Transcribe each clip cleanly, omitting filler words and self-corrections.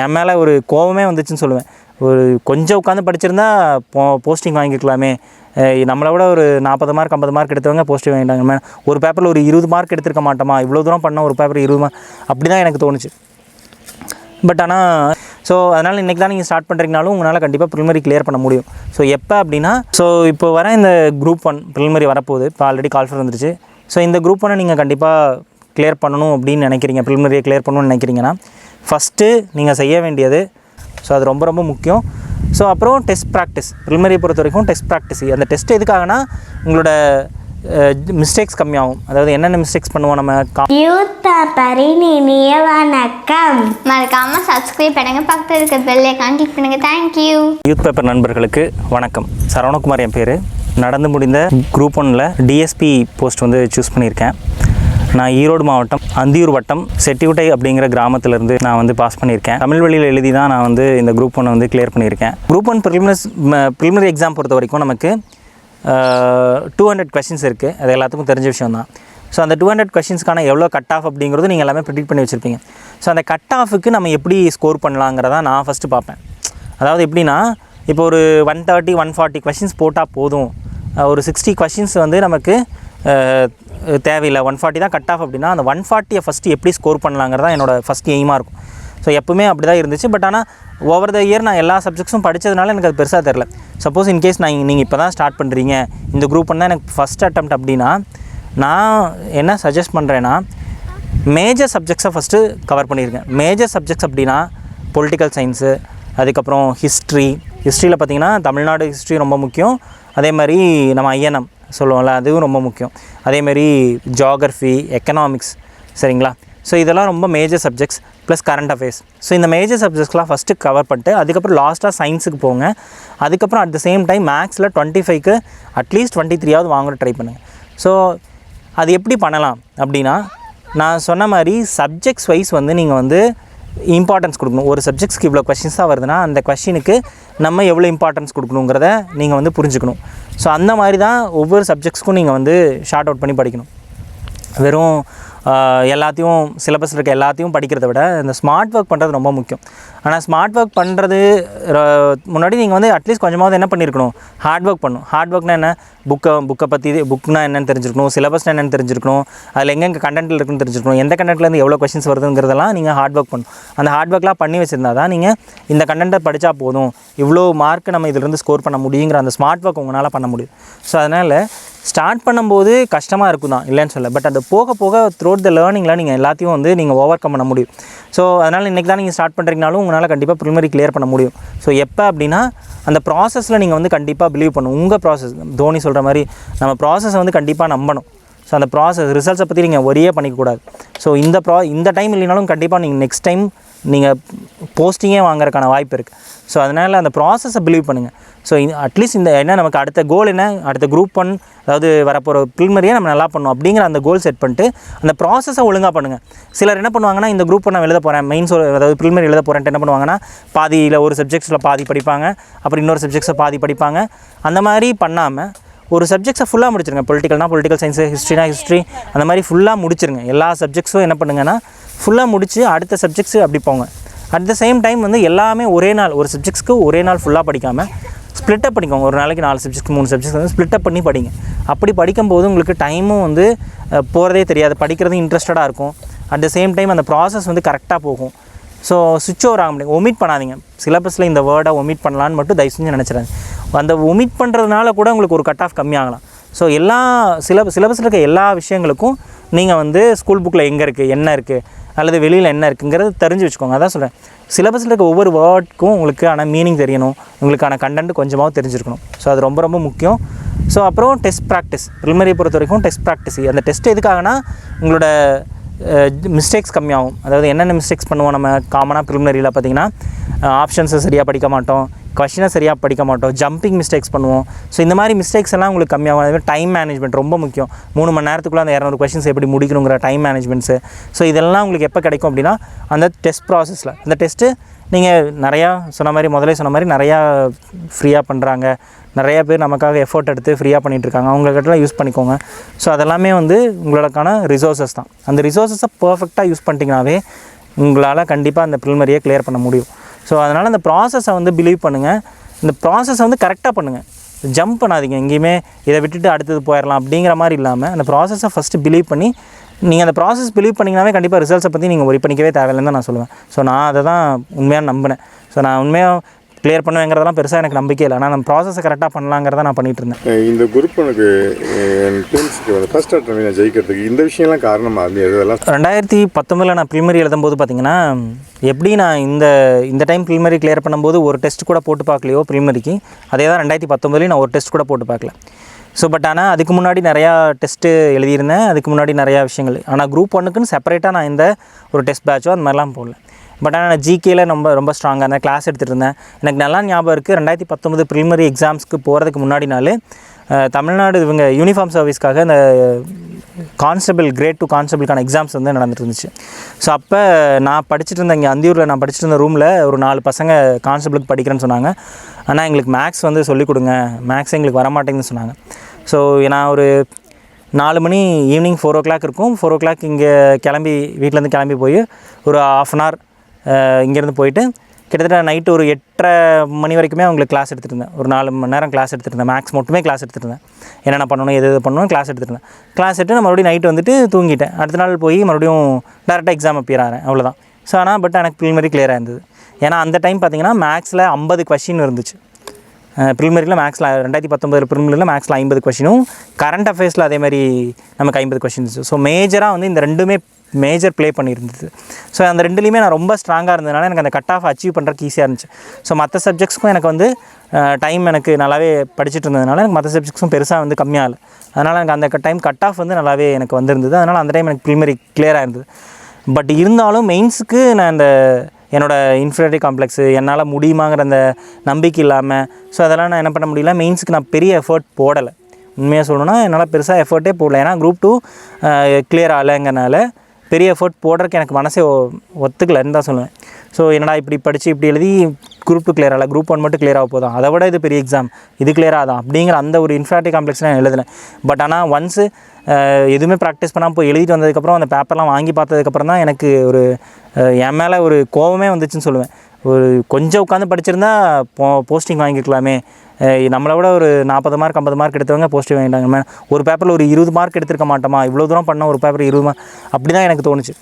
என் மேலே ஒரு கோவமே வந்துச்சுன்னு சொல்லுவேன். ஒரு கொஞ்சம் உட்காந்து படிச்சிருந்தா போஸ்டிங் வாங்கிக்கலாமே, நம்மளை விட ஒரு 40 மார்க் 50 மார்க் எடுத்தவங்க போஸ்டிங் வாங்கிட்டாங்க. ஒரு பேப்பரில் ஒரு 20 மார்க் எடுத்துருக்க மாட்டோமா, இவ்வளோ தூரம் பண்ண ஒரு பேப்பர் 20 மார்க், அப்படி தான் எனக்கு தோணுச்சு. பட் ஆனால் ஸோ அதனால் இன்றைக்கி தான் நீங்கள் ஸ்டார்ட் பண்ணுறீங்கனாலும் உங்களால் கண்டிப்பாக ப்ரிலிமினரி கிளியர் பண்ண முடியும். ஸோ எப்போ அப்படின்னா, ஸோ இப்போ வர இந்த குரூப் 1 ப்ரிலிமினரி வரப்போகுது. இப்போ ஆல்ரெடி கால்ஃபர் வந்துருச்சு. ஸோ இந்த குரூப் 1 நீங்கள் கண்டிப்பாக கிளியர் பண்ணணும் அப்படின்னு நினைக்கிறீங்க, ப்ரிலிமினரியை கிளியர் பண்ணணும்னு நினைக்கிறீங்கன்னா ஃபஸ்ட்டு நீங்கள் செய்ய வேண்டியது, ஸோ அது ரொம்ப ரொம்ப முக்கியம். ஸோ அப்புறம் டெஸ்ட் ப்ராக்டிஸ். ப்ரிலிமினரியை பொறுத்த வரைக்கும் டெஸ்ட் ப்ராக்டிஸ். அந்த டெஸ்ட் எதுக்காகனா உங்களோட மிஸ்டேக்ஸ் கம்மியாகும். அதாவது என்னென்ன மிஸ்டேக்ஸ் பண்ணுவோம் நம்ம. யூத் பேப்பரின் இனிய வணக்கம். மறக்காமல் சப்ஸ்கிரைப் பண்ணுங்கள், பக்கத்தில் இருக்க பெல் ஐகான் கிளிக் பண்ணுங்கள். தேங்க்யூ. யூத் பேப்பர் நண்பர்களுக்கு வணக்கம். சரவணகுமார் என் பேர். நடந்து முடிந்த குரூப் 1ல் டிஎஸ்பி போஸ்ட் வந்து சூஸ் பண்ணியிருக்கேன். நான் ஈரோடு மாவட்டம் அந்தியூர் வட்டம் செட்டிகுட்டை அப்படிங்கிற கிராமத்திலேருந்து நான் வந்து பாஸ் பண்ணியிருக்கேன். தமிழ் வழியில் எழுதி தான் நான் வந்து இந்த குரூப் 1 வந்து கிளியர் பண்ணியிருக்கேன். குரூப் 1 ப்ரிலிமினரி எக்ஸாம் பொறுத்த வரைக்கும் நமக்கு 200 கொஷின்ஸ் இருக்குது. அது எல்லாத்துக்கும் தெரிஞ்ச விஷயம் தான். ஸோ அந்த 200 கொஷின்ஸ்க்கான எவ்வளோ கட் ஆஃப் அப்படிங்கிறது நீங்கள் எல்லாமே ப்ரிடிக்ட் பண்ணி வச்சுருப்பீங்க. ஸோ அந்த கட் ஆஃபுக்கு நம்ம எப்படி ஸ்கோர் பண்ணலாங்கிறதான் நான் ஃபஸ்ட்டு பார்ப்பேன். அதாவது எப்படின்னா, இப்போ ஒரு 130 140 கொஷின்ஸ் போட்டால் போதும், ஒரு 60 கொஷின்ஸ் வந்து நமக்கு தேவையில்லை, 140 தான் கட் ஆஃப் அப்படின்னா அந்த 140 ஃபஸ்ட்டு எப்படி ஸ்கோர் பண்ணலாங்கிறதான் என்னோடய ஃபஸ்ட் எய்மாக இருக்கும். ஸோ எப்பவுமே அப்படி தான் இருந்துச்சு. பட் ஆனால் ஓவர் த இயர் நான் எல்லா சப்ஜெக்ட்ஸும் படித்ததுனால எனக்கு அது பெருசாக தெரில. சப்போஸ் இன்கேஸ் நீங்கள் இப்போ தான் ஸ்டார்ட் பண்ணுறீங்க, இந்த குரூப் தான் எனக்கு ஃபஸ்ட் அட்டெம்ப்ட் அப்படின்னா, நான் என்ன சஜஸ்ட் பண்ணுறேன்னா, மேஜர் சப்ஜெக்ட்ஸை ஃபஸ்ட்டு கவர் பண்ணியிருக்கேன். மேஜர் சப்ஜெக்ட்ஸ் அப்படின்னா பொலிட்டிக்கல் சயின்ஸு, அதுக்கப்புறம் ஹிஸ்ட்ரியில் பார்த்திங்கன்னா தமிழ்நாடு ஹிஸ்ட்ரி ரொம்ப முக்கியம். அதே மாதிரி நம்ம ஐஎன்எம் சொல்லுவோம்ல, அதுவும் ரொம்ப முக்கியம். அதேமாரி ஜியாகிரஃபி, எக்கனாமிக்ஸ், சரிங்களா. ஸோ இதெல்லாம் ரொம்ப major subjects plus current affairs. So இந்த மேஜர் சப்ஜெக்ட்ஸ்லாம் ஃபஸ்ட்டு கவர் பண்ணிட்டு அதுக்கப்புறம் லாஸ்ட்டாக சயின்ஸுக்கு போங்க. அதுக்கப்புறம் அட் த சேம் டைம் மேக்ஸில் 25க்கு அட்லீஸ்ட் 23 வாங்க ட்ரை பண்ணுங்கள். ஸோ அது எப்படி பண்ணலாம் அப்படின்னா, நான் சொன்ன மாதிரி சப்ஜெக்ட்ஸ் வைஸ் வந்து நீங்கள் வந்து இம்பார்ட்டன்ஸ் கொடுக்கணும். ஒரு சப்ஜெக்ட்ஸ்க்கு இவ்வளோ கொஷின்ஸ் தான் வருதுன்னா அந்த கொஷினுக்கு நம்ம எவ்வளோ இம்பார்ட்டன்ஸ் கொடுக்கணுங்கிறத நீங்கள் வந்து புரிஞ்சுக்கணும். ஸோ அந்த மாதிரி தான் ஒவ்வொரு சப்ஜெக்ட்ஸ்க்கும் நீங்கள் வந்து ஷார்ட் அவுட் பண்ணி படிக்கணும். வெறும் எல்லாத்தையும் சிலபஸில் இருக்க எல்லாத்தையும் படிக்கிறத விட இந்த ஸ்மார்ட் ஒர்க் பண்ணுறது ரொம்ப முக்கியம். ஆனால் ஸ்மார்ட் ஒர்க் பண்ணுறது முன்னாடி நீங்கள் வந்து அட்லீஸ்ட் கொஞ்சமாவது என்ன பண்ணியிருக்கணும், ஹார்ட் ஒர்க் பண்ணணும். ஹார்ட் ஒர்க்னா என்ன, புக்கை பற்றி புக்னா என்னென்னு தெரிஞ்சிருக்கணும், சிலபஸ்னா என்னென்னு தெரிஞ்சிருக்கணும், அதில் எங்கெங்கே கண்டென்ட்டில் இருக்குன்னு தெரிஞ்சிருக்கணும், எந்த கண்டென்ட்லேருந்து எவ்வளோ கொஷின்ஸ் வருதுங்கிறதெல்லாம் நீங்கள் ஹார்ட் ஒர்க் பண்ணணும். அந்த ஹார்ட் ஒர்க்லாம் பண்ணி வச்சுருந்தா தான் நீங்கள் இந்த கண்டென்ட்டை படித்தா போதும், இவ்வளோ மார்க் நம்ம இதிலேருந்து ஸ்கோர் பண்ண முடியுங்கிற அந்த ஸ்மார்ட் ஒர்க் உங்களால் பண்ண முடியும். ஸோ அதனால் ஸ்டார்ட் பண்ணும்போது கஷ்டமாக இருக்கும் தான், இல்லைன்னு சொல்ல. பட் அது போக போக த்ரூட் த லேர்னிங்கில் நீங்கள் எல்லாத்தையும் வந்து நீங்கள் ஓவர் கம் பண்ண முடியும். ஸோ அதனால் இன்றைக்கி தான் நீங்கள் ஸ்டார்ட் பண்ணுறீங்கனாலும் உங்களால் கண்டிப்பாக ப்ரிலிமினரி கிளியர் பண்ண முடியும். ஸோ எப்போ அப்படின்னா, அந்த ப்ராசஸில் நீங்கள் வந்து கண்டிப்பாக பிலீவ் பண்ணணும். உங்கள் ப்ராசஸ், தோனி சொல்கிற மாதிரி நம்ம ப்ராசஸை வந்து கண்டிப்பாக நம்பணும். ஸோ அந்த ப்ராசஸ் ரிசல்ட்ஸை பற்றி நீங்கள் ஒரே பண்ணிக்கக்கூடாது. ஸோ இந்த டைம் இல்லைனாலும் கண்டிப்பாக நீங்கள் நெக்ஸ்ட் டைம் நீங்கள் போஸ்டிங்கே வாங்குறதுக்கான வாய்ப்பு இருக்குது. ஸோ அதனால் அந்த ப்ராசஸை பிலீவ் பண்ணுங்கள். ஸோ அட்லீஸ்ட் இந்த என்ன நமக்கு அடுத்த கோல் என்ன, அடுத்த குரூப் 1 அதாவது வரப்போகிற ப்ரிலிமினரியை நம்ம நல்லா பண்ணணும் அப்படிங்கிற அந்த கோல் செட் பண்ணிட்டு அந்த ப்ராசஸை ஒழுங்காக பண்ணுங்கள். சிலர் என்ன பண்ணுவாங்கன்னா, இந்த குரூப் 1 நான் எழுத போகிறேன், அதாவது ப்ரிலிமினரி எழுத போகிறேன்ட்டு என்ன பண்ணுவாங்கன்னா, பாதியில் ஒரு சப்ஜெக்ட்ஸில் பாதி படிப்பாங்க, அப்புறம் இன்னொரு சப்ஜெக்ட்ஸை பாதி படிப்பாங்க. அந்த மாதிரி பண்ணாமல் ஒரு சப்ஜெக்ட்ஸை ஃபுல்லாக முடிச்சிருங்க. பொலிட்டிக்கல்னால் பொலிட்டிக்கல் சயின்ஸு, ஹிஸ்ட்ரினா ஹிஸ்ட்ரி, அந்த மாதிரி ஃபுல்லாக முடிச்சிருங்க. எல்லா சப்ஜெக்ட்ஸும் என்ன பண்ணுங்கன்னா ஃபுல்லாக முடித்து அடுத்த சப்ஜெக்ட்ஸு அப்படி போங்க. அட் த சேம் டைம் வந்து எல்லாமே ஒரே நாள், ஒரு சப்ஜெக்ட்ஸ்க்கு ஒரே நாள் ஃபுல்லாக படிக்காமல் ஸ்ப்ளிட்டப் பண்ணிக்கோங்க. ஒரு நாளைக்கு 4 சப்ஜெக்ட்ஸ் 3 சப்ஜெக்ட்ஸ் வந்து ஸ்ப்ளிட்டப் பண்ணி படிங்க. அப்படி படிக்கும்போது உங்களுக்கு டைமும் வந்து போகிறதே தெரியாது, படிக்கிறது இன்ட்ரெஸ்டடாக இருக்கும். அட் த சேம் டைம் அந்த ப்ராசஸ் வந்து கரெக்டாக போகும். ஸோ சுவிட்ச் ஓவர் ஆக முடியும். ஒமிட் பண்ணாதீங்க. சிலபஸில் இந்த வேர்டை ஒமிட் பண்ணலான்னு மட்டும் தயவு செஞ்சு நினச்சிடாங்க. அந்த ஒமிட் பண்ணுறதுனால கூட உங்களுக்கு ஒரு கட் ஆஃப் கம்மியாகலாம். ஸோ எல்லா சிலபஸில் இருக்க எல்லா விஷயங்களுக்கும் நீங்கள் வந்து ஸ்கூல் புக்கில் எங்கே இருக்குது, என்ன இருக்குது, அல்லது வெளியில் என்ன இருக்குங்கிறது தெரிஞ்சு வச்சுக்கோங்க. அதான் சொல்கிறேன், சிலபஸில் இருக்க ஒவ்வொரு வேர்டுக்கும் உங்களுக்கான மீனிங் தெரியணும், உங்களுக்கான கண்டென்ட் கொஞ்சமாவது தெரிஞ்சிருக்கணும். ஸோ அது ரொம்ப ரொம்ப முக்கியம். ஸோ அப்புறம் டெஸ்ட் ப்ராக்டிஸ். ப்ரிலிமினரி பொறுத்த வரைக்கும் டெஸ்ட் ப்ராக்டிஸ். அந்த டெஸ்ட் எதுக்காகனா உங்களோட மிஸ்டேக்ஸ் கம்மியாகும். அதாவது என்னென்ன மிஸ்டேக்ஸ் பண்ணுவோம் நம்ம காமனாக ப்ரிலிமினரியில் பார்த்திங்கன்னா, ஆப்ஷன்ஸை சரியாக படிக்க மாட்டோம், கொஷினை சரியாக படிக்க மாட்டோம், ஜம்பிங் மிஸ்டேக்ஸ் பண்ணுவோம். ஸோ இந்த மாதிரி மிஸ்டேக்ஸ் எல்லாம் உங்களுக்கு கம்மியாகும். அதே மாதிரி டைம் மேனேஜ்மெண்ட் ரொம்ப முக்கியம். 3 மணி நேரத்துக்குள்ளே அந்த 200 கொஷின்ஸ் எப்படி முடிக்கணுங்கிற டைம் மேனேஜ்மெண்ட்ஸு. ஸோ இதெல்லாம் உங்களுக்கு எப்போ கிடைக்கும் அப்படின்னா, அந்த டெஸ்ட் ப்ராசஸில். அந்த டெஸ்ட்டு நீங்கள் நிறையா முதலே சொன்ன மாதிரி நிறையா ஃப்ரீயாக பண்ணுறாங்க, நிறையா பேர் நமக்காக எஃபோர்ட் எடுத்து ஃப்ரீயாக பண்ணிகிட்ருக்காங்க, அவங்கக்கிட்டலாம் யூஸ் பண்ணிக்கோங்க. ஸோ அதெல்லாமே வந்து உங்களுக்கான ரிசோர்ஸஸ் தான். அந்த ரிசோர்ஸஸை பர்ஃபெக்டாக யூஸ் பண்ணிட்டீங்கனாவே உங்களால் கண்டிப்பாக அந்த ப்ரிலிமினரியை கிளியர் பண்ண முடியும். ஸோ அதனால் அந்த ப்ராசஸை வந்து பிலீவ் பண்ணுங்கள். இந்த ப்ராசஸை வந்து கரெக்டாக பண்ணுங்கள். ஜம்ப் பண்ணாதீங்க, எங்கேயுமே இதை விட்டுட்டு அடுத்தது போயிடலாம் அப்படிங்கிற மாதிரி இல்லாமல் அந்த ப்ராசஸை ஃபஸ்ட்டு பிலீவ் பண்ணி நீங்கள் அந்த ப்ராசஸ் பிலீவ் பண்ணிங்கனாவே கண்டிப்பாக ரிசல்ட்ஸை பற்றி நீங்கள் ஒரி பண்ணிக்கவே தேவையில்லைன்னு தான் நான் சொல்லுவேன். ஸோ நான் அதை தான் உண்மையாக நம்பினேன். ஸோ நான் உண்மையாக கிளியர் பண்ணுவேங்கிறதெல்லாம் பெருசாக எனக்கு நம்பிக்கை இல்லை. ஆனால் நம்ம ப்ராசஸை கரெக்டாக பண்ணலாங்கிறத நான் பண்ணிகிட்டு இருந்தேன். இந்த குரூப் எனக்கு டீம்ஸுக்கு வந்து ஃபஸ்ட் அட்டம் நான் ஜெயிக்கிறதுக்கு இந்த விஷயம்லாம் காரணமாக இதெல்லாம் 2019 நான் ப்ரிலிமினரி எழுதும்போது பார்த்திங்கன்னா எப்படி நான் இந்த டைம் ப்ரிலிமினரி கிளியர் பண்ணும்போது ஒரு டெஸ்ட் கூட போட்டு பார்க்கலையோ ப்ரிலிமினரிக்கு, அதே தான் 2019 நான் ஒரு டெஸ்ட் கூட போட்டு பார்க்கல. ஸோ பட் ஆனால் அதுக்கு முன்னாடி நிறையா டெஸ்ட்டு எழுதியிருந்தேன், அதுக்கு முன்னாடி நிறையா விஷயங்கள். ஆனால் குரூப் 1க்குன்னு செப்பரேட்டாக நான் இந்த ஒரு டெஸ்ட் பேட்சோ அந்த மாதிரிலாம் போடல. பட் ஆனால் நான் ஜிகேயில் ரொம்ப ஸ்ட்ராங்காக இருந்தேன், கிளாஸ் எடுத்துகிட்டு இருந்தேன். எனக்கு நல்லா ஞாபகம் இருக்குது, 2019 ப்ரிலிமினரி எக்ஸாம்ஸ்க்கு போகிறதுக்கு முன்னாடி நாள் தமிழ்நாடு இவங்க யூனிஃபார்ம் சர்வீஸ்க்காக இந்த கான்ஸ்டபிள் கிரேட் 2 கான்ஸ்டபிளுக்கான எக்ஸாம்ஸ் வந்து நடந்துட்டு இருந்துச்சு. ஸோ அப்போ நான் படிச்சுட்டு இருந்தேன், இங்கே அந்தியூரில் நான் படிச்சுட்டு இருந்த ரூமில் ஒரு 4 பசங்க கான்ஸ்டபிளுக்கு படிக்கிறேன்னு சொன்னாங்க. ஆனால் எங்களுக்கு மேக்ஸ் வந்து சொல்லிக் கொடுங்க, மேக்ஸ் எங்களுக்கு வரமாட்டேங்குதுன்னு சொன்னாங்க. ஸோ நான் ஒரு 4 மணி ஈவினிங் 4 o'clock இருக்கும். 4 o'clock இங்கே வீட்டிலேருந்து கிளம்பி போய் ஒரு 1/2 hour இங்கேருந்து போயிட்டு கிட்டத்தட்ட நைட்டு ஒரு 8:30 மணி வரைக்குமே அவங்களுக்கு கிளாஸ் எடுத்துகிட்டு இருந்தேன். ஒரு 4 மணி நேரம் கிளாஸ் எடுத்துகிட்டு இருந்தேன், மேக்ஸ் மட்டுமே கிளாஸ் எடுத்துகிட்டு இருந்தேன். என்னென்ன பண்ணணும் எது பண்ணணும் கிளாஸ் எடுத்துகிட்டு இருந்தேன். கிளாஸ் எடுத்து நான் மறுபடியும் நைட்டு வந்துட்டு தூங்கிட்டேன். அடுத்த நாள் போய் மறுபடியும் டேரெக்டாக எக்ஸாம் அப்பியர் ஆகிறேன், அவ்வளோதான். ஸோ ஆனால் பட் எனக்கு ப்ரிலிமினரி கிளியராக இருந்தது. ஏன்னா அந்த டைம் பார்த்திங்கன்னா மேக்ஸில் 50 கொஷின் இருந்துச்சு. ப்ரிலிமினரியில் மேக்ஸில் 2019 ப்ரிலிமினரியில் மேக்ஸில் 50 கொஷினும், கரண்ட் அஃபேர்ஸில் அதேமாதிரி நமக்கு 50 கொஷின்ஸ். ஸோ மேஜராக வந்து இந்த ரெண்டுமே மேஜர் ப்ளே பண்ணியிருந்தது. ஸோ அந்த ரெண்டுலேயுமே நான் ரொம்ப ஸ்ட்ராங்காக இருந்ததுனால எனக்கு அந்த கட் ஆஃப் அச்சீவ் பண்ணுறதுக்கு ஈஸியாக இருந்துச்சு. ஸோ மற்ற சப்ஜெக்ட்ஸ்க்கும் எனக்கு வந்து டைம் எனக்கு நல்லாவே படிச்சுட்டு இருந்ததுனால எனக்கு மற்ற சப்ஜெக்ட்ஸும் பெருசாக வந்து கம்மியாக இல்லை. அதனால் எனக்கு அந்த டைம் கட் ஆஃப் வந்து நல்லாவே எனக்கு வந்திருந்தது. அதனால் அந்த டைம் எனக்கு ப்ரிலிமினரி கிளியராக இருந்தது. பட் இருந்தாலும் மெயின்ஸுக்கு நான் இந்த என்னோடய இன்ஃபீரியாரிட்டி காம்ப்ளெக்ஸு என்னால் முடியுமாங்கிற அந்த நம்பிக்கை இல்லாமல், ஸோ அதெல்லாம் நான் என்ன பண்ண முடியல. மெயின்ஸுக்கு நான் பெரிய எஃபர்ட் போடலை. உண்மையாக சொல்லணும்னா என்னால் பெருசாக எஃபர்ட்டே போடல. ஏன்னா குரூப் 2 கிளியர் ஆகலைங்கிறனால பெரிய எஃபர்ட் போடுறதுக்கு எனக்கு மனசே ஒத்துக்கலைன்னு தான் சொல்லுவேன். ஸோ என்னடா இப்படி படித்து இப்படி எழுதி குரூப் 2 கிளியர் ஆகலை, குரூப் 1 மட்டும் கிளியர் ஆக போதும், அதை விட இது பெரிய எக்ஸாம், இது கிளியர் ஆகாதான் அப்படிங்கிற அந்த ஒரு இன்ஃபீரியாரிட்டி காம்ப்ளெக்ஸில் நான் எழுதினேன். பட் ஆனால் ஒன்ஸு எதுவுமே ப்ராக்டிஸ் பண்ணாமல் போய் எழுதிட்டு வந்ததுக்கப்புறம் அந்த பேப்பர்லாம் வாங்கி பார்த்ததுக்கப்புறம் தான் எனக்கு ஒரு என் மேலே ஒரு கோவமே வந்துச்சுன்னு சொல்லுவேன். ஒரு கொஞ்சம் உட்காந்து படிச்சிருந்தா போஸ்டிங் வாங்கிக்கலாமே, நம்மளை விட ஒரு 40 மார்க் 50 மார்க் எடுத்தவங்க போஸ்டிங் வாங்கிட்டாங்க. ஒரு பேப்பரில் ஒரு 20 மார்க் எடுத்திருக்க மாட்டோமா, இவ்வளோ தூரம் பண்ணால் ஒரு பேப்பர் 20 மார்க், அப்படி தான் எனக்கு தோணுச்சு.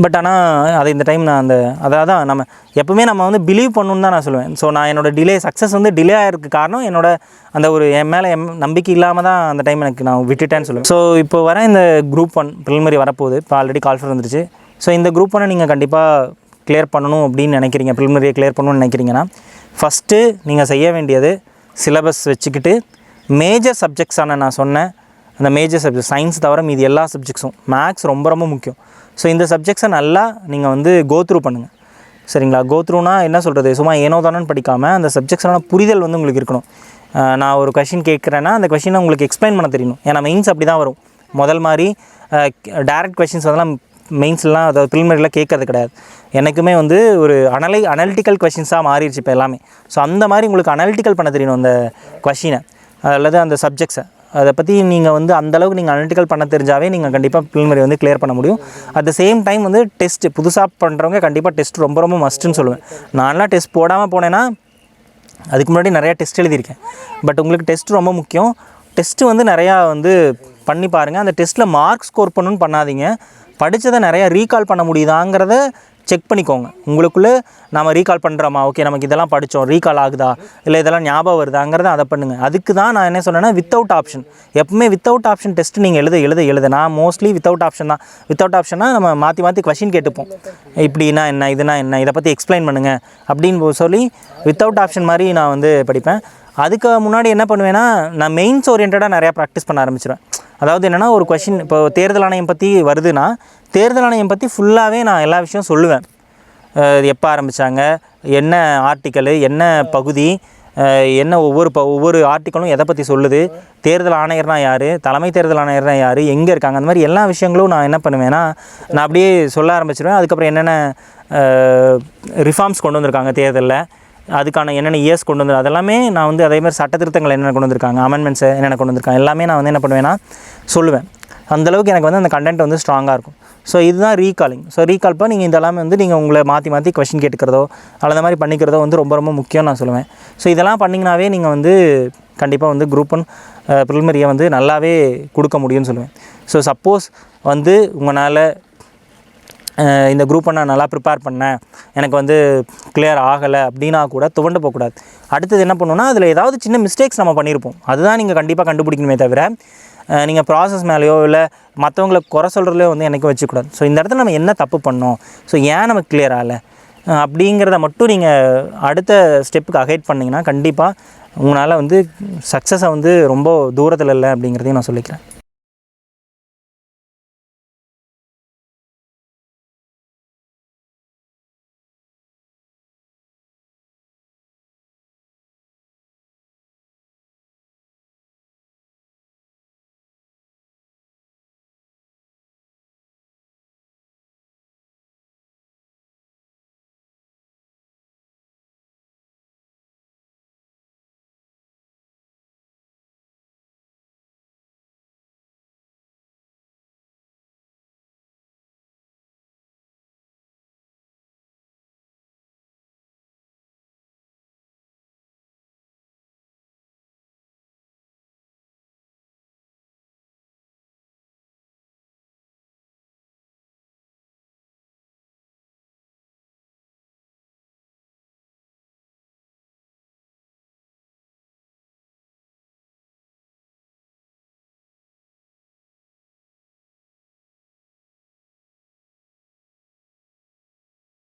பட் ஆனால் அது இந்த டைம் நான் அதான் நம்ம எப்போவுமே நம்ம வந்து பிலீவ் பண்ணணுன்னு தான் நான் சொல்லுவேன். ஸோ நான் என்னோடய சக்ஸஸ் வந்து டிலே ஆகிருக்கு காரணம் அந்த ஒரு என் மேலே நம்பிக்கை இல்லாமல் தான் அந்த டைம் எனக்கு நான் விட்டுட்டேன்னு சொல்லுவேன். ஸோ இப்போ வர இந்த குரூப் 1 ப்ரிலிமினரி வரப்போகுது. இப்போ ஆல்ரெடி கால்ஃபர் வந்துருச்சு. ஸோ இந்த குரூப் 1 நீங்கள் கண்டிப்பாக கிளியர் பண்ணணும் அப்படின்னு நினைக்கிறீங்க, ப்ரிலிமினரியை கிளியர் பண்ணணும்னு நினைக்கிறீங்கன்னா ஃபஸ்ட்டு நீங்கள் செய்ய வேண்டியது சிலபஸ் வச்சுக்கிட்டு மேஜர் சப்ஜெக்ட்ஸான நான் சொன்னேன் அந்த மேஜர் சப்ஜெக்ட் சயின்ஸ் தவிர மீதி எல்லா சப்ஜெக்ட்ஸும், மேக்ஸ் ரொம்ப ரொம்ப முக்கியம். ஸோ இந்த சப்ஜெக்ட்ஸை நல்லா நீங்கள் வந்து கோத்ரூ பண்ணுங்கள். சரிங்களா? கோத்ரூனா என்ன சொல்கிறது, சும்மா ஏனோ தானோன்னு படிக்காமல் அந்த சப்ஜெக்ட்ஸான புரிதல் வந்து உங்களுக்கு இருக்கணும். நான் ஒரு கொஷின் கேட்குறேன்னா அந்த கொஷினை உங்களுக்கு எக்ஸ்பிளைன் பண்ண தெரியணும். ஏன்னா மெயின்ஸ் அப்படி தான் வரும். முதல் மாதிரி டேரக்ட் கொஷின்ஸ் அதெல்லாம் மெயின்ஸ்லாம் அதாவது ப்ரிலிமினரியில் கேட்கறது கிடையாது. எனக்குமே வந்து ஒரு அனலிட்டிக்கல் கொஷின்ஸாக மாறிடுச்சு இப்போ எல்லாமே. ஸோ அந்த மாதிரி உங்களுக்கு அனலிட்டிக்கல் பண்ண தெரியணும் அந்த கொஷினை அல்லது அந்த சப்ஜெக்ட்ஸை. அதை பற்றி நீங்கள் வந்து அந்தளவுக்கு நீங்கள் அனலிட்டிக்கல் பண்ண தெரிஞ்சாவே நீங்கள் கண்டிப்பாக ப்ரிலிமினரி வந்து கிளியர் பண்ண முடியும். அட் த சேம் டைம் வந்து டெஸ்ட்டு புதுசாக பண்ணுறவங்க கண்டிப்பாக டெஸ்ட் ரொம்ப ரொம்ப மஸ்ட்டுன்னு சொல்லுவேன். நான்லாம் டெஸ்ட் போடாமல் போனேன்னா அதுக்கு முன்னாடி நிறையா டெஸ்ட் எழுதியிருக்கேன். பட் உங்களுக்கு டெஸ்ட் ரொம்ப முக்கியம். டெஸ்ட்டு வந்து நிறையா வந்து பண்ணி பாருங்கள். அந்த டெஸ்ட்டில் மார்க் ஸ்கோர் பண்ணணுன்னு பண்ணாதீங்க. படித்ததை நிறையா ரீகால் பண்ண முடியுதாங்கிறத செக் பண்ணிக்கோங்க. உங்களுக்குள்ளே நம்ம ரீகால் பண்ணுறோமா, ஓகே நமக்கு இதெல்லாம் படித்தோம் ரீகால் ஆகுதா, இல்லை இதெல்லாம் ஞாபகம் வருதாங்கிறத அதை பண்ணுங்கள். அதுக்கு தான் நான் என்ன சொன்னேன்னா வித்தவுட் ஆப்ஷன். எப்பவுமே வித்தவுட் ஆப்ஷன் டெஸ்ட் நீங்கள் எழுத நான் மோஸ்ட்லி வித்தவுட் ஆப்ஷன் தான். வித்தவுட் ஆப்ஷன்னா நம்ம மாற்றி கொஷின் கேட்டுப்போம். இப்படின்னா என்ன, இதுனா என்ன, இதை பற்றி எக்ஸ்பிளைன் பண்ணுங்கள் அப்படின்னு சொல்லி வித்தவுட் ஆப்ஷன் மாதிரி நான் வந்து படிப்பேன். அதுக்கு முன்னாடி என்ன பண்ணுவேன்னா நான் மெயின்ஸ் ஓரியன்டாக நிறையா ப்ராக்டிஸ் பண்ண ஆரம்பிச்சிடுவேன். அதாவது என்னென்னா ஒரு கொஷின் இப்போ தேர்தல் ஆணையம் பற்றி வருதுன்னா தேர்தல் ஆணையம் பற்றி ஃபுல்லாகவே நான் எல்லா விஷயம் சொல்லுவேன். எப்போ ஆரம்பித்தாங்க, என்ன ஆர்டிக்கலு, என்ன பகுதி, என்ன ஒவ்வொரு ஆர்டிக்கலும் எதை பற்றி சொல்லுது, தேர்தல் ஆணையர்னால் யார், தலைமை தேர்தல் ஆணையர்னால் யார், எங்கே இருக்காங்க, அந்த மாதிரி எல்லா விஷயங்களும் நான் என்ன பண்ணுவேன்னா நான் அப்படியே சொல்ல ஆரம்பிச்சிடுவேன். அதுக்கப்புறம் என்னென்ன ரிஃபார்ம்ஸ் கொண்டு வந்திருக்காங்க தேர்தலில், அதுக்கான என்னென்ன இயர்ஸ் கொண்டு வந்து அதெல்லாமே நான் வந்து அதேமாதிரி சட்ட திருத்தங்கள் என்னென்ன கொண்டு வந்திருக்காங்க, அமெண்ட்மெண்ட்ஸை என்னென்ன கொண்டு வந்திருக்காங்க எல்லாமே நான் வந்து என்ன பண்ணுவேன்னா சொல்லுவேன். அந்தளவுக்கு எனக்கு வந்து அந்த கண்டென்ட் வந்து ஸ்ட்ராங்காக இருக்கும். ஸோ இதுதான் ரீகாலிங். ஸோ ரீகால்ப்போ நீங்கள் இதெல்லாமே வந்து நீங்கள் உங்களை மாற்றி கொஷின் கேட்டுக்கிறதோ அல்லது மாதிரி பண்ணிக்கிறதோ வந்து ரொம்ப ரொம்ப முக்கியம் நான் சொல்லுவேன். ஸோ இதெல்லாம் பண்ணிங்கனாவே நீங்கள் வந்து கண்டிப்பாக வந்து குரூப் 1 ப்ரிலிமினரியை வந்து நல்லாவே கொடுக்க முடியும்னு சொல்லுவேன். ஸோ சப்போஸ் வந்து உங்களால் இந்த குரூப்பை நான் நல்லா ப்ரிப்பேர் பண்ணேன், எனக்கு வந்து கிளியர் ஆகலை அப்படின்னா கூட துவண்டு போகக்கூடாது. அடுத்தது என்ன பண்ணுவோன்னா, அதில் ஏதாவது சின்ன மிஸ்டேக்ஸ் நம்ம பண்ணியிருப்போம், அதுதான் நீங்கள் கண்டிப்பாக கண்டுபிடிக்கணுமே தவிர நீங்கள் ப்ராசஸ் மேலேயோ இல்லை மற்றவங்களை குறை சொல்கிறதுலையோ வந்து என்றைக்கும் வச்சுக்கூடாது. ஸோ இந்த இடத்துல நம்ம என்ன தப்பு பண்ணோம், ஸோ ஏன் நமக்கு கிளியர் ஆகலை அப்படிங்கிறத மட்டும் நீங்கள் அடுத்த ஸ்டெப்புக்கு அகைட் பண்ணிங்கன்னா கண்டிப்பாக உங்களால் வந்து சக்ஸஸை வந்து ரொம்ப தூரத்தில் இல்லை அப்படிங்கிறதையும் நான் சொல்லிக்கிறேன்.